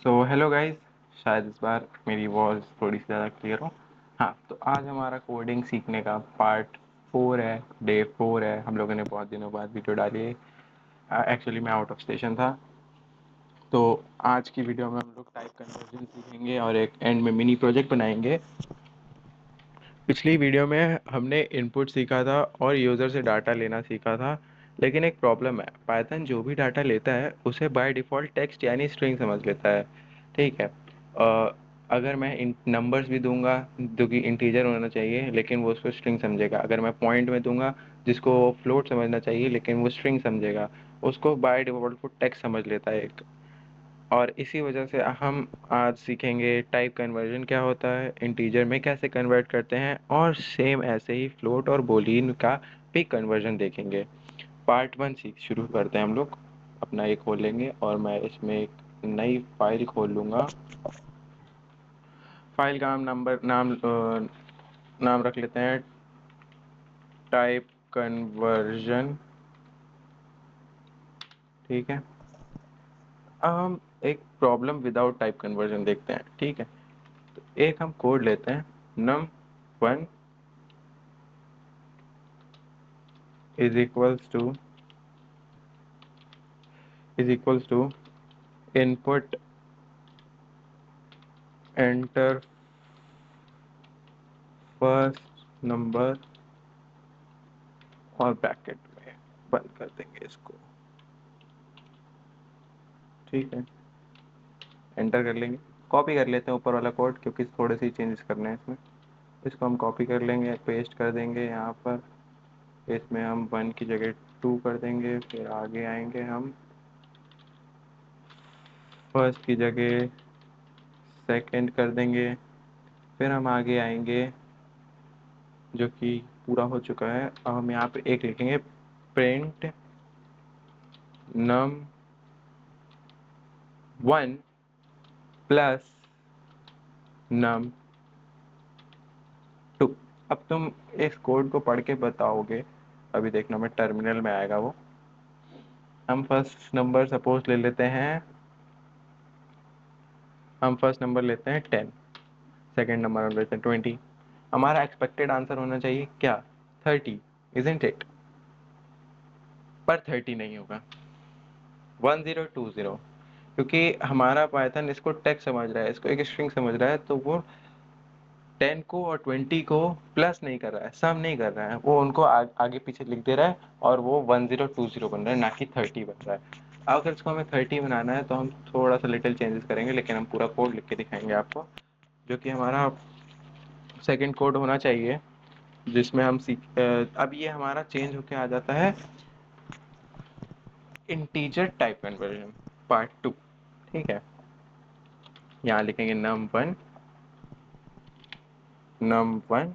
Hello guys. शायद इस बार मेरी वॉइस थोड़ी सी ज़्यादा क्लियर हो। हाँ, तो आज हमारा कोडिंग सीखने का पार्ट 4 है, डे 4 है। हम लोगों ने बहुत दिनों बाद वीडियो डाली है। एक्चुअली मैं आउट ऑफ स्टेशन था। तो आज की वीडियो में हम लोग टाइप कन्वर्जन सीखेंगे और एक एंड में मिनी प्रोजेक्ट बनाएंगे। पिछली वीडियो में हमने इनपुट सीखा था और यूज़र से डाटा लेना सीखा था। लेकिन एक प्रॉब्लम है, पाइथन जो भी डाटा लेता है उसे बाय डिफ़ॉल्ट टेक्स्ट यानी स्ट्रिंग समझ लेता है। ठीक है। अगर मैं इन नंबर्स भी दूंगा जो कि इंटीजर होना चाहिए, लेकिन वो उसको स्ट्रिंग समझेगा। अगर मैं पॉइंट में दूंगा जिसको फ्लोट समझना चाहिए, लेकिन वो स्ट्रिंग समझेगा। उसको बाय डिफ़ॉल्ट वो टेक्स्ट समझ लेता है एक। और इसी वजह से हम आज सीखेंगे टाइप कन्वर्जन क्या होता है, इंटीजर में कैसे कन्वर्ट करते हैं, और सेम ऐसे ही फ्लोट और बूलियन का भी कन्वर्जन देखेंगे। पार्ट 1 सीख शुरू करते हैं हम लोग। अपना ये खोल लेंगे और मैं इसमें एक नई फाइल खोल लूँगा। फाइल का नाम रख लेते हैं टाइप कन्वर्जन। ठीक है। अब हम एक प्रॉब्लम विदाउट टाइप कन्वर्जन देखते हैं। ठीक है। तो एक हम कोड लेते हैं, num1 is equals to input enter first number, और ब्रैकेट में बंद कर देंगे इसको। ठीक है, एंटर कर लेंगे। कॉपी कर लेते हैं ऊपर वाला कोड, क्योंकि थोड़े से चेंजेस करने हैं इसमें। इसको हम कॉपी कर लेंगे, पेस्ट कर देंगे यहाँ पर। इसमें हम 1 की जगह 2 कर देंगे। फिर आगे आएंगे हम, फर्स्ट की जगह सेकंड कर देंगे। फिर हम आगे आएंगे, जो कि पूरा हो चुका है। अब हम यहाँ पे एक लिखेंगे, प्रिंट num1 प्लस num2। अब तुम इस कोड को पढ़ के बताओगे, अभी देखना मैं टर्मिनल में आएगा वो। हम फर्स्ट नंबर सपोज ले लेते हैं, हम फर्स्ट नंबर लेते हैं 10, सेकेंड नंबर हम लेते हैं 20। हमारा एक्सपेक्टेड आंसर होना चाहिए क्या? 30, इजंट इट? पर 30 नहीं होगा, 1020। क्योंकि हमारा पाइथन इसको टेक्स्ट समझ रहा है, इसको एक स्ट्रिंग समझ रहा है, तो वो 10 को और 20 को प्लस नहीं कर रहा है, सम नहीं कर रहा है, वो उनको आगे पीछे लिख दे रहा है। और वो 1020 बन रहा है, ना कि 30 बन रहा है। अब अगर इसको हमें 30 बनाना है तो हम थोड़ा सा लिटिल चेंजेस करेंगे, लेकिन हम पूरा कोड लिख के दिखाएंगे आपको, जो कि हमारा सेकेंड कोड होना चाहिए, जिसमें हम अब ये हमारा चेंज होके आ जाता है इंटीजर टाइप कन्वर्जन पार्ट 2। ठीक है। यहाँ लिखेंगे num1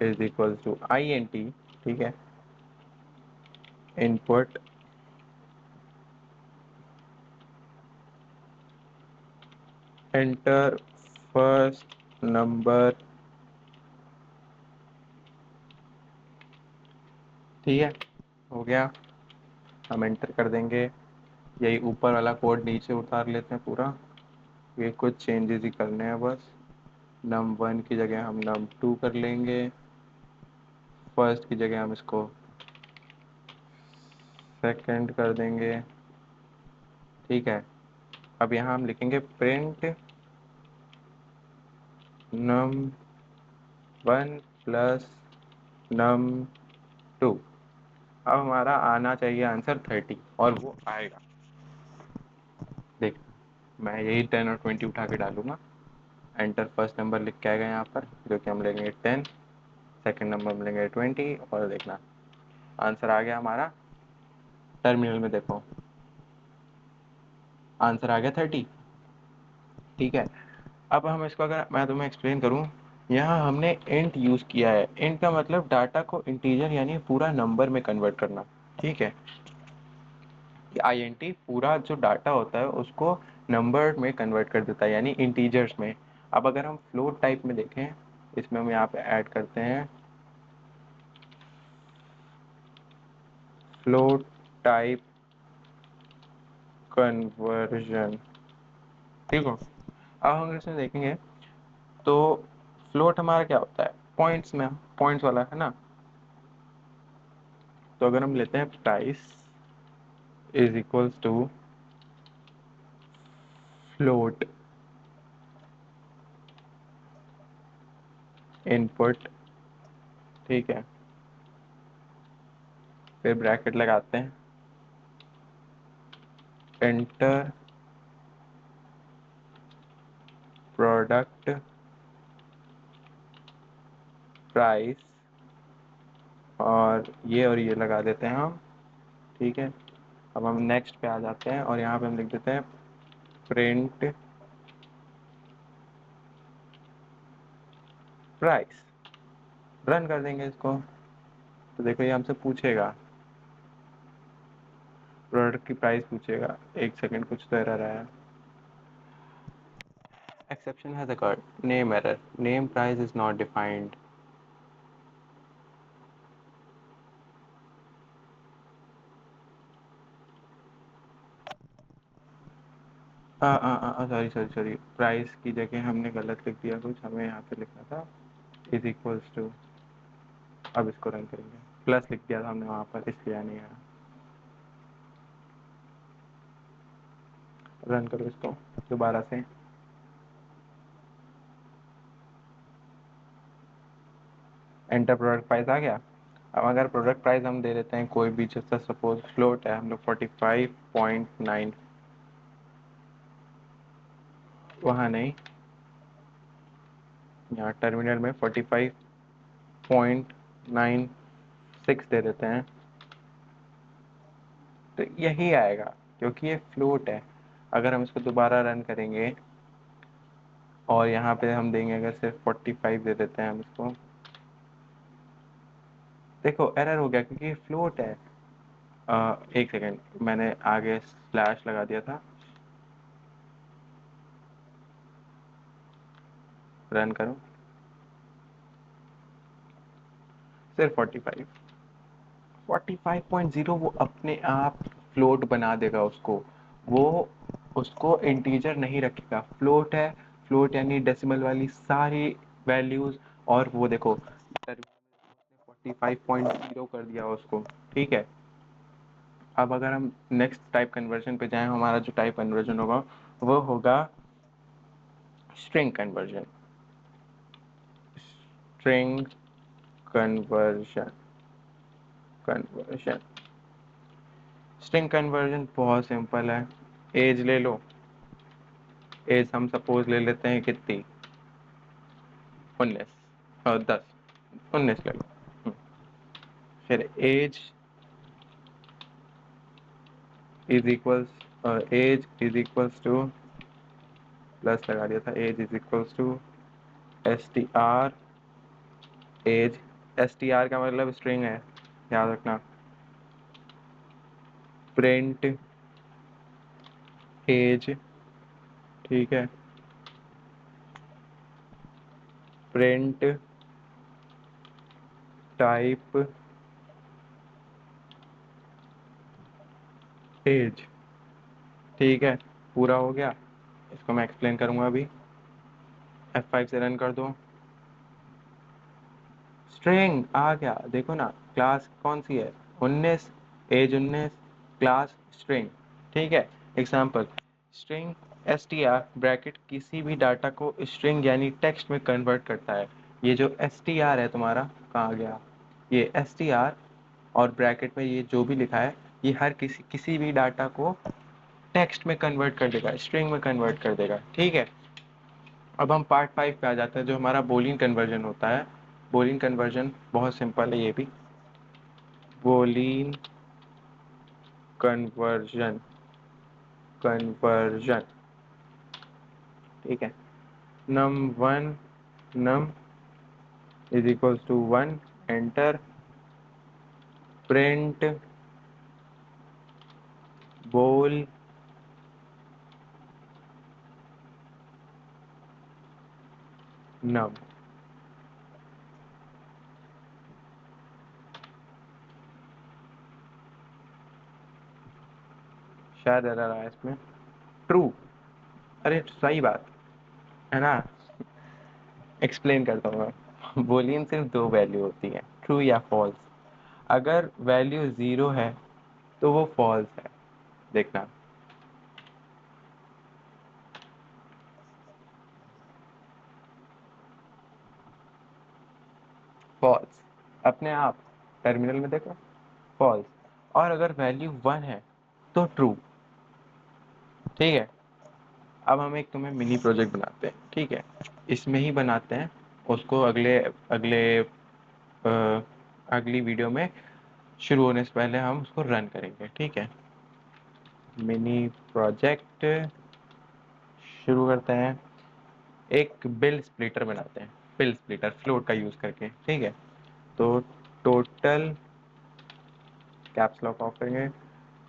is equal to int। ठीक है। Input enter first number. ठीक है, हो गया। हम एंटर कर देंगे। यही ऊपर वाला कोड नीचे उतार लेते हैं पूरा। ये कुछ चेंजेस ही करने हैं बस। num1 की जगह हम num2 कर लेंगे। फर्स्ट की जगह हम इसको सेकंड कर देंगे। ठीक है। अब यहाँ हम लिखेंगे प्रिंट num1 प्लस num2। अब हमारा आना चाहिए आंसर 30, और वो आएगा। देख, मैं यही 10 और 20 उठा के डालूंगा। एंटर फर्स्ट नंबर लिख के आएगा यहाँ पर, जो कि हम लेंगे 10। सेकंड नंबर में लेंगे 20, और देखना आंसर आ गया हमारा। टर्मिनल में देखो, आंसर आ गया 30। ठीक है। अब हम इसको, अगर मैं तुम्हें एक्सप्लेन करूँ, यहाँ हमने इंट यूज़ किया है। इंट का मतलब डाटा को इंटीजर यानी पूरा नंबर में कन्वर्ट करना। ठीक है। INT पूरा जो डाटा होता है उसको नंबर में कन्वर्ट कर देता है, यानी इंटीजर्स में। अब अगर हम फ्लोट टाइप में देखें, इसमें हम यहाँ पे ऐड करते हैं फ्लोट टाइप कन्वर्जन। ठीक हो। अब हम इसमें देखेंगे तो फ्लोट हमारा क्या होता है, पॉइंट्स में, पॉइंट्स वाला है ना। तो अगर हम लेते हैं price is equals to float input, ठीक है, फिर ब्रैकेट लगाते हैं, एंटर प्रोडक्ट प्राइस, और ये लगा देते हैं हम, ठीक है। अब हम नेक्स्ट पे आ जाते हैं और यहाँ पे हम लिख देते हैं प्रिंट प्राइस, रन कर देंगे इसको। तो देखो ये हमसे पूछेगा, प्रोडक्ट की प्राइस पूछेगा। एक सेकंड, कुछ तो एरर आया। Exception has occurred, name error, name price is not defined. Sorry sorry sorry, price की जगह हमने गलत लिख दिया कुछ, हमें यहाँ पे लिखना था इज इक्वल्स टू। अब इसको रन करेंगे, प्लस लिख दिया था हमने वहाँ पर, इसलिए नहीं आया। रन करो इसको दोबारा से। एंटर प्रोडक्ट प्राइस आ गया। अब अगर प्रोडक्ट प्राइस हम दे देते हैं कोई भी, जैसा सपोज फ्लोट है हम लोग 45.9, वहाँ नहीं, यहाँ टर्मिनल में 45.96 दे देते हैं, तो यही आएगा क्योंकि ये फ्लोट है। अगर हम इसको दोबारा रन करेंगे और यहाँ पे हम देंगे अगर सिर्फ 45 दे देते हैं हम इसको, देखो एरर हो गया क्योंकि ये फ्लोट है। एक सेकेंड, मैंने आगे स्लैश लगा दिया था। रन करो, सिर्फ 45.0 वो अपने आप फ्लोट बना देगा उसको, वो उसको इंटीजर नहीं रखेगा, फ्लोट है। फ्लोट यानी डेसिमल वाली सारी वैल्यूज, और वो देखो 45.0 कर दिया उसको, ठीक है। अब अगर हम नेक्स्ट टाइप कन्वर्जन पे जाएं, हमारा जो टाइप कन्वर्जन होगा वो होगा string conversion. String conversion, conversion string conversion बहुत सिंपल है। एज ले लो, एज हम सपोज ले लेते हैं कितनी, 19 और 10, 19 ले लो। फिर age is equals to, plus लगा दिया था, age is equals to S T R age. S T R का मतलब स्ट्रिंग है, याद रखना। प्रिंट एज, ठीक है, प्रिंट टाइप एज, ठीक है। पूरा हो गया, इसको मैं एक्सप्लेन करूंगा अभी। F5 से रन कर दो, स्ट्रिंग आ गया, देखो ना, क्लास कौन सी है, 19, एज 19, क्लास स्ट्रिंग, ठीक है। Example, string S T are bracket किसी भी डाटा को स्ट्रिंग यानी टेक्स्ट में कन्वर्ट करता है। ये जो एस टी आर है तुम्हारा, कहाँ गया, ये एस टी आर और ब्रैकेट में ये जो भी लिखा है, ये हर किसी भी डाटा को टेक्स्ट में कन्वर्ट कर देगा, स्ट्रिंग में कन्वर्ट कर देगा, ठीक है। अब हम पार्ट 5 पे आ जाते हैं जो हमारा बोलियन कन्वर्जन होता है। बोलियन कन्वर्जन बहुत सिंपल है ये भी। बोलियन कन्वर्जन, कन्वर्जन, ठीक है। num1 num is equals to 1, enter print बोल num। शायद एरर आया इसमें, ट्रू, अरे सही बात है ना, एक्सप्लेन करता हूँ मैं। बूलियन सिर्फ दो वैल्यू होती है, ट्रू या फॉल्स। अगर वैल्यू जीरो है तो वो फॉल्स है, देखना। फॉल्स, अपने आप टर्मिनल में देखो, फॉल्स। और अगर वैल्यू वन है तो ट्रू। ठीक है, अब हम एक तुम्हें मिनी प्रोजेक्ट बनाते हैं, ठीक है, इसमें ही बनाते हैं, उसको अगले अगले अगली वीडियो में शुरू होने से पहले हम उसको रन करेंगे, ठीक है। मिनी प्रोजेक्ट शुरू करते हैं। एक बिल स्प्लिटर बनाते हैं, बिल स्प्लिटर फ्लोट का यूज करके, ठीक है। तो टोटल, कैप्स लॉक ऑफ करेंगे,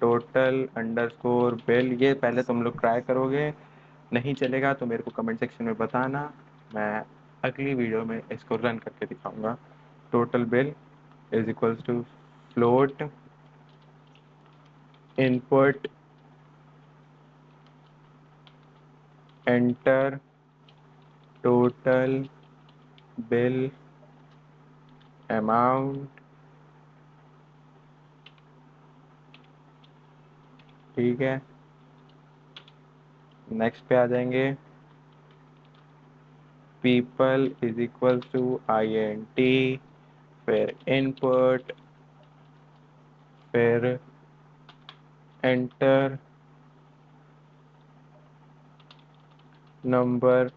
टोटल अंडरस्कोर बिल। ये पहले तुम लोग ट्राई करोगे, नहीं चलेगा तो मेरे को कमेंट सेक्शन में बताना, मैं अगली वीडियो में इसको रन करके दिखाऊंगा। Total bill is equals to float input enter total bill amount, ठीक है। नेक्स्ट पे आ जाएंगे, people is equal to I N T, फिर इनपुट, फिर एंटर नंबर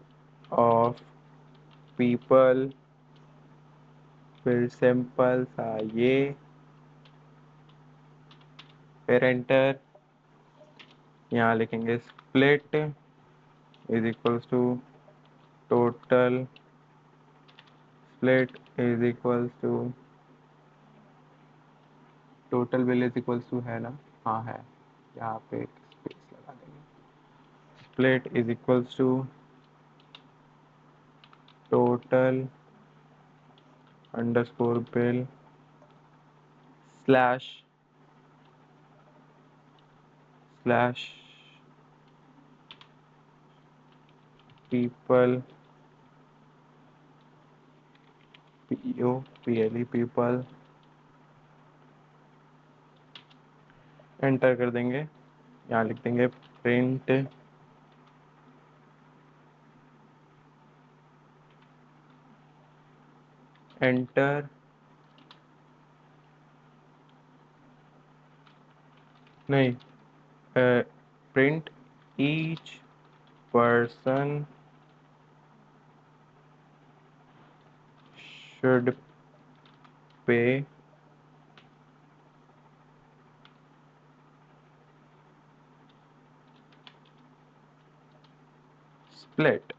ऑफ पीपल, फिर सिंपल सा ये, फिर एंटर। यहाँ लिखेंगे split is equals to total, split is equals to total bill is equals to, है ना, हाँ है, यहाँ पे एक स्पेस लगा देंगे। Split is equals to total underscore bill slash slash people, P O P L E people, enter कर देंगे। यहाँ लिख देंगे प्रिंट एंटर नहीं, print each person should pay split,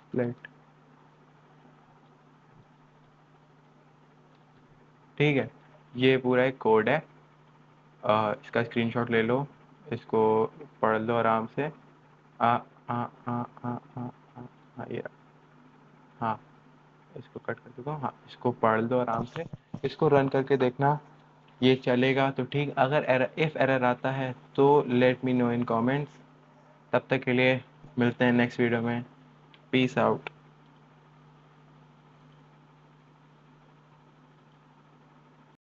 split, ठीक है। ये पूरा एक कोड है, इसका स्क्रीनशॉट ले लो, इसको पढ़ लो आराम से। आ आ आ आ आ आ, आ ये, हाँ, इसको कट कर दूँगा, हाँ, इसको पढ़ लो आराम से, इसको रन करके देखना, ये चलेगा तो ठीक। अगर एरर, इफ एरर आता है तो लेट मी नो इन कमेंट्स। तब तक के लिए मिलते हैं नेक्स्ट वीडियो में। Peace out.